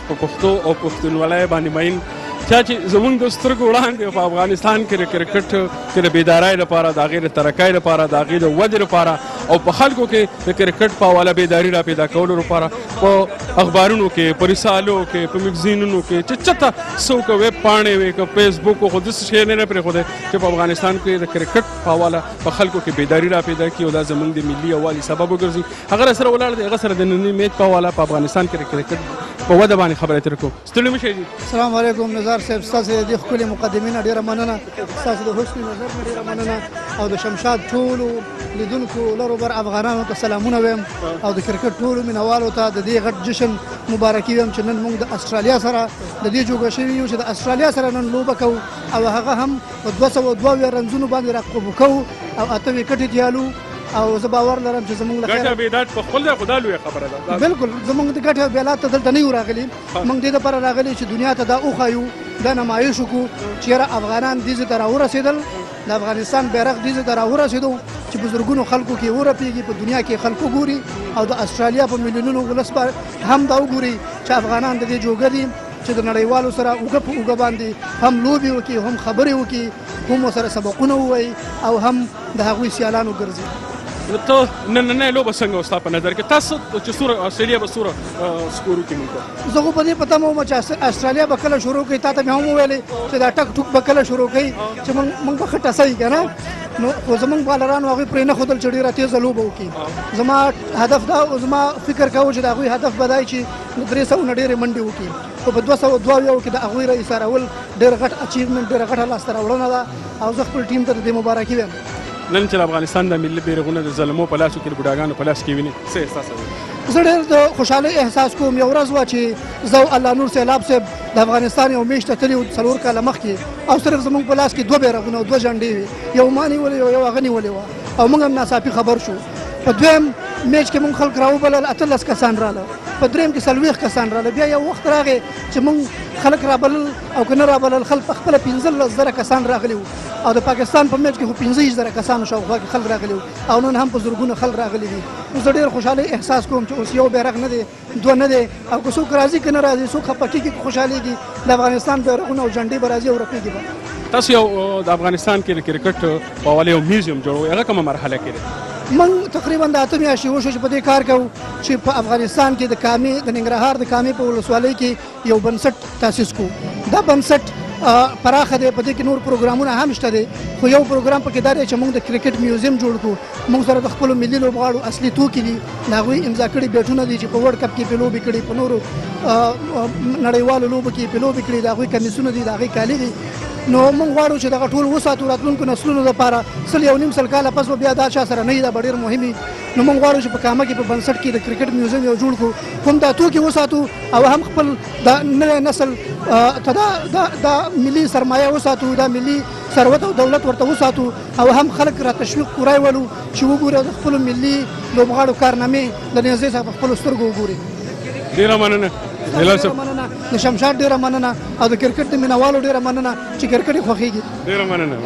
په پښتو او پښتونولۍ باندې مین چا چې زمونږ د سترګو وړاندې په افغانستان کې د کرکټ کې د بیدارۍ لپاره د هغې د ترقۍ لپاره د هغې د ودې لپاره او په خلکو کې د کرکټ په حواله بیداري را پیدا کولو لپاره په اخبارونو کې په رسالو کې په مګزینونو کې چې چېرته څوک ویب پاڼې وي که فیسبوک خو داسې شی نه پرېښودی چې په افغانستان کې د کرکټ په حواله په خلکو کې بیداري را پیدا کړي او دا زموږ د ملي یووالي سبب وګرځي هغه راسره ولاړ دی هغه سره د ننني میچ په حواله په افغانستان کې د کرکټ په وده باندې خبرې اترې کوو. ستړي مه شئ جي. السلام علیکم نزار صاحب، ستاسو د دې ښکلې مقدمې نه ډېره مننه، ستاسو د حسن نظر نه ډېره مننه او د شمشاد ټولو لیدونکو لرو بر افغانانو ته سلامونه وایم او د کرکټ ټولو مینوالو ته د دې غټ جشن مبارکي وایم چې نن موږ د استرالیا سره د دې جوګه شوي یو چې د استرالیا سره نن لوبه کوو او هغه هم په 202 رنزونو باندې راقبو کوو او 8 وکټې دیالو او زه باور لرم چې زموږ له ګټه بیداد په خپل ځای خو دا لویه خبره ده. بالکل زموږ د ګټه بیلات ته دلته نه یو راغلي، موږ دې دپاره راغلي چې دنیا ته دا وښایو، دا نمایش وکړو چې یاره افغانان دې ځای ته راورسېدل، د افغانستان بیرغ دې ځای ته راورسېدو چې په زرګونو خلکو کې ورپېږي، په دنیا کې خلکو ګوري او د استرالیا په میلیونونو ولس هم دا وګوري چې افغانان د دې جوګه دي چې د نړیوالو سره اوږه په اوږه باندې هم لوبې وکړي، هم خبرې وکړي، هم ورسره سبقونه ووایي او هم د هغوی سیالان وګرځي. ته نننۍ لوبه څنګه وه ستا په نظر کې؟ تاسو چې څومره استرالیا به څومره سکور وکړي موږ ته؟ زه خو په دې په تمه وم چې استرالیا به کله شروع کوي، تا ته مې هم وویلې چې دا ټک ټوک به کله شروع کوي چې موږ به ښه ټسوي که نه، نو خو زموږ بالرانو هغوی پرې نه ښودل چې ډېره تېزه لوبه وکړي. زما هدف دا او زما فکر کوو چې د هغوی هدف به دا چې 300 نه ډېرې منډې وکړي، خو په 202 کې د هغوی را ایسارول ډېر غټ اچیومنټ، ډېره غټه لاسته راوړنه ده او زه خپل ټیم ته د دې مبارکي وایم. نن چې د افغانستان د ملي بیرغونه د ظلمو په لاسو کې د بوډاګانو په لاس کې ویني څه احساس لري؟ زه ډېر د خوشحالۍ احساس کوم. یو ورځ وه چې زه او الله نور سیلاب صاحب د افغانستان یو میچ ته تللي وو 4 کاله مخکې او صرف زموږ په لاس کې 2 بیرغونه او 2 جنډې وې، یو ما نیولې وه یو هغه نیولې وه او موږ هم ناڅاپي خبر شو. په دویم میچ کې موږ خلک راوبلل 18 کسان راله، په دریم کې 40 کسان راله، بیا یو وخت راغی چې موږ خلک رابلل او که نه رابلل خلک په خپله 15,000 کسان راغلي وو او د پاکستان په میچ کې خو 15,000 کسانو شاوخوا کې خلک راغلي وو او نن هم په زرګونه خلک راغلي دي. نو زه ډېر خوشحالۍ احساس کوم چې اوس یو بیرغ نه دی 2 نه دی او که څوک راځي که نه راځي، څوک خفه کېږي که خوشحالېږي، د افغانستان بیرغونه او جنډې به راځي او رپېږي به. تاسو یو د افغانستان کې د کرکټ په حواله یو میوزیم جوړوئ، هغه کومه مرحله کې دی؟ موږ تقریبا د 8 میاشتې وشو چې په دې کار کوو چې په افغانستان کې د کامې د ننګرهار د کامې په ولسوالۍ کې یو بنسټ تاسیس کوو. دا بنسټ پراخه دی، په دې کې نور پروګرامونه هم شته دي، خو یو پروګرام پکې دا دی چې موږ د کرکټ میوزیم جوړ کړو. موږ سره د خپلو ملي لوبغاړو اصلي توکي دي، د هغوی امضا کړي بیټونه دي چې په ورلډ کپ کې پې لوبې کړي، په نورو نړیوالو لوبو کې پې لوبې کړي، د هغوی کمیسونه دي، د هغوی کالي دي. نو موږ غواړو چې دغه ټول وساتو راتلونکو نسلونو لپاره. 1.5 کاله پس به بیا دا چا سره نه وي، دا به ډېر مهم وي. نو موږ غواړو چې په کامه کې په بنسټ کې د کرکټ میوزیم یو جوړ کړو، هم دا توکي وساتو او هم خپل د نوی نسل ته دا ملي سرمایه وساتو، دا ملي ثروت او دولت ورته وساتو او هم خلک را تشویق ورایولو چې وګوري د خپلو ملي لوبغاړو کارنامې د نږدې څخه په خپلو سترګو وګوري. ډېره مننه. د شمشاد ډېره مننه او د کرکټ د مینوالو ډېره مننه چې کرکټ یې خوښېږي. ډېره مننه.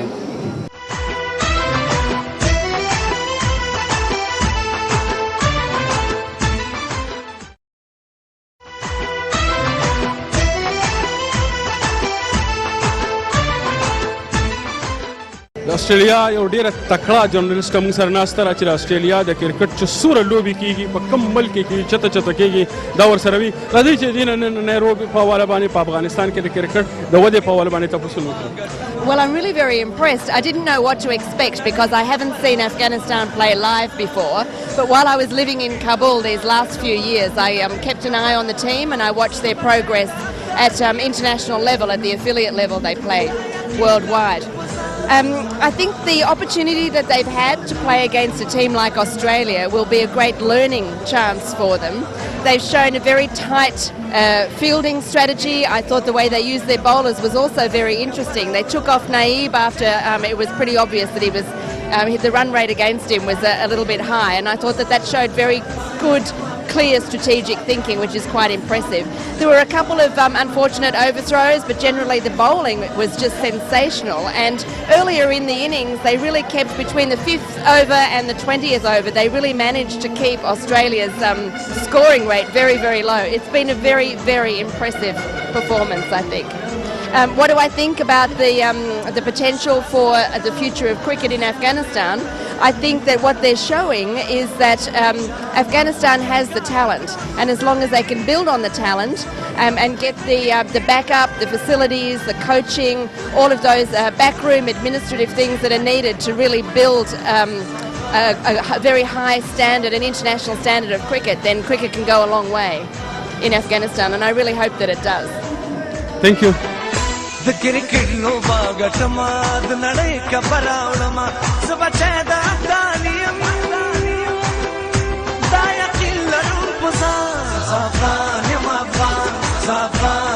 د استرالیا یو ډېره تکړه جرنالسټه موږ سره ناسته ده چې د استرالیا د کرکټ چې څومره لوبې کېږي په کوم ملک کې کېږي چته چته کېږي دا ورسره وي. راځئ چې دې نن نیروبي په حواله باندې په افغانستان کې د کرکټ د ودې په حواله باندې تفصیل وکړو. Well, I'm really very impressed. I didn't know what to expect because I haven't seen Afghanistan play live before. But while I was living in Kabul these last few years, I kept an eye on the team and I watched their progress at international level, at the affiliate level they play worldwide. I think the opportunity that they've had to play against a team like Australia will be a great learning chance for them. They've shown a very tight fielding strategy. I thought the way they used their bowlers was also very interesting. They took off Naeeb after it was pretty obvious that he was the run rate against him was a little bit high, and I thought that showed very good clear strategic thinking, which is quite impressive. There were a couple of unfortunate overthrows, but generally the bowling was just sensational. And earlier in the innings, they really kept between the 5th over and the 20th over. They really managed to keep Australia's scoring rate very, very low. It's been a very, very impressive performance, I think. What do I think about the potential for the future of cricket in Afghanistan? I think that what they're showing is that Afghanistan has the talent, and as long as they can build on the talent and get the backup, the facilities, the coaching, all of those backroom administrative things that are needed to really build a very high standard, an international standard of cricket, then cricket can go a long way in Afghanistan, and I really hope that it does. Thank you. The cricket no bagatama, the nade ka baraulama, sabachada daliyam, daya killaru pusa, safan yamafan, safan.